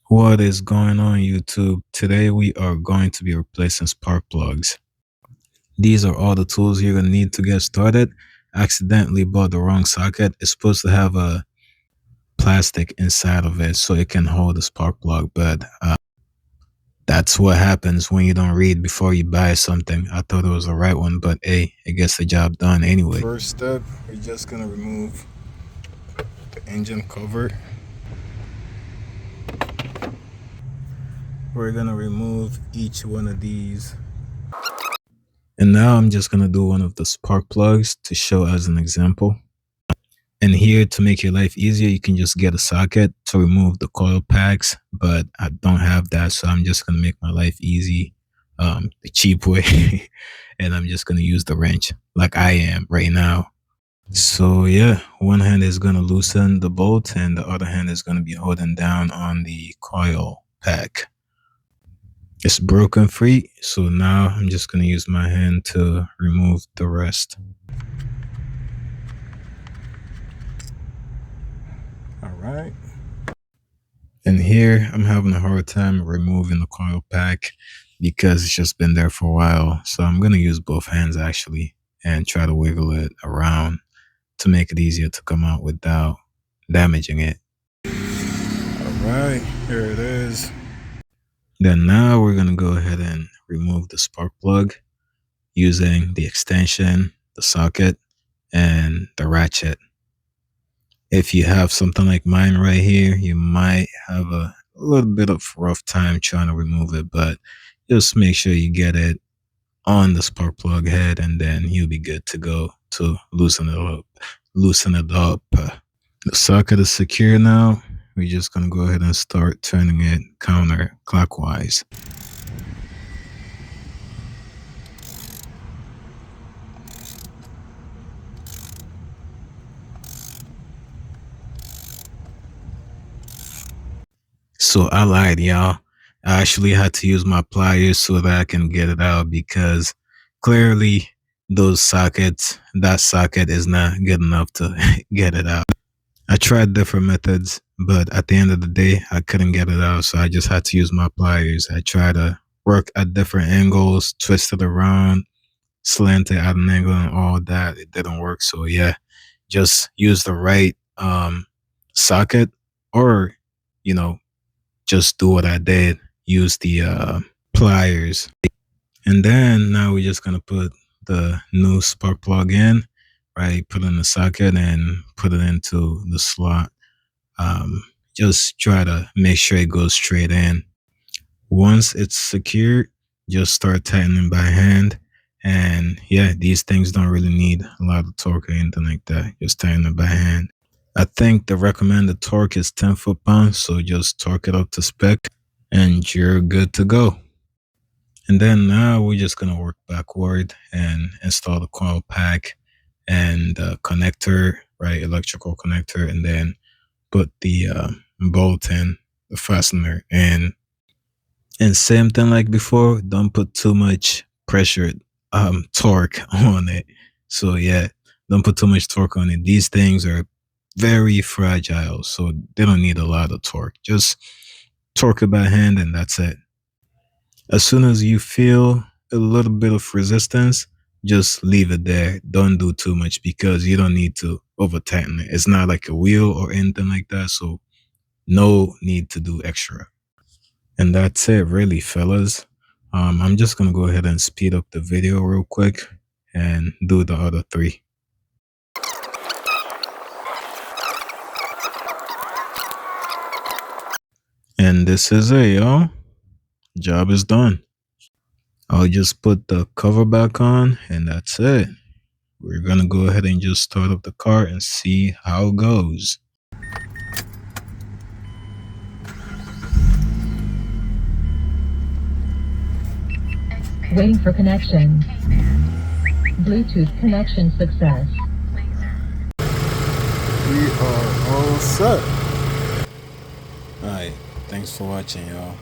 What is going on YouTube? Today we are going to be replacing spark plugs. These are all the tools you're gonna need to get started. Accidentally bought the wrong socket. It's supposed to have a plastic inside of it so it can hold the spark plug, but that's what happens when you don't read before you buy something. I thought it was the right one, but hey, it gets the job done anyway. First step, we're just gonna remove the engine cover. We're gonna remove each one of these. And now I'm just gonna do one of the spark plugs to show as an example. And here, to make your life easier, you can just get a socket to remove the coil packs, but I don't have that, so I'm just gonna make my life easy, the cheap way. And I'm just gonna use the wrench like I am right now. So yeah, one hand is gonna loosen the bolt and the other hand is gonna be holding down on the coil pack. It's broken free, so now I'm just going to use my hand to remove the rest. All right. And here I'm having a hard time removing the coil pack because it's just been there for a while. So I'm going to use both hands actually and try to wiggle it around to make it easier to come out without damaging it. All right, here it is. Then now we're going to go ahead and remove the spark plug using the extension, the socket, and the ratchet. If you have something like mine right here, you might have a little bit of rough time trying to remove it, but just make sure you get it on the spark plug head and then you'll be good to go to loosen it up. The socket is secure now. We're just going to go ahead and start turning it counterclockwise. So I lied, y'all. I actually had to use my pliers so that I can get it out because clearly that socket is not good enough to get it out. I tried different methods, but at the end of the day, I couldn't get it out, so I just had to use my pliers. I tried to work at different angles, twist it around, slant it at an angle and all that. It didn't work, so yeah, just use the right socket or, just do what I did, use the pliers. And then now we're just gonna put the new spark plug in, right? Put it in the socket and put it into the slot. Just try to make sure it goes straight in. Once it's secured, just start tightening by hand. And yeah, these things don't really need a lot of torque or anything like that. Just tighten it by hand. I think the recommended torque is 10 foot-pounds, so just torque it up to spec and you're good to go. And then now we're just going to work backward and install the coil pack and the connector, right, electrical connector, and then put the bolt in, the fastener in. And same thing like before, don't put too much pressure, torque on it. So yeah, don't put too much torque on it. These things are very fragile, so they don't need a lot of torque. Just torque it by hand and that's it. As soon as you feel a little bit of resistance, just leave it there. Don't do too much because you don't need to over tighten it. It's not like a wheel or anything like that, so no need to do extra. And that's it really, fellas. I'm just gonna go ahead and speed up the video real quick and do the other three. And this is it, y'all. Job is done. I'll just put the cover back on and that's it. We're gonna go ahead and just start up the car and see how it goes. Waiting for connection. Bluetooth connection success. We are all set. Alright, thanks for watching, y'all.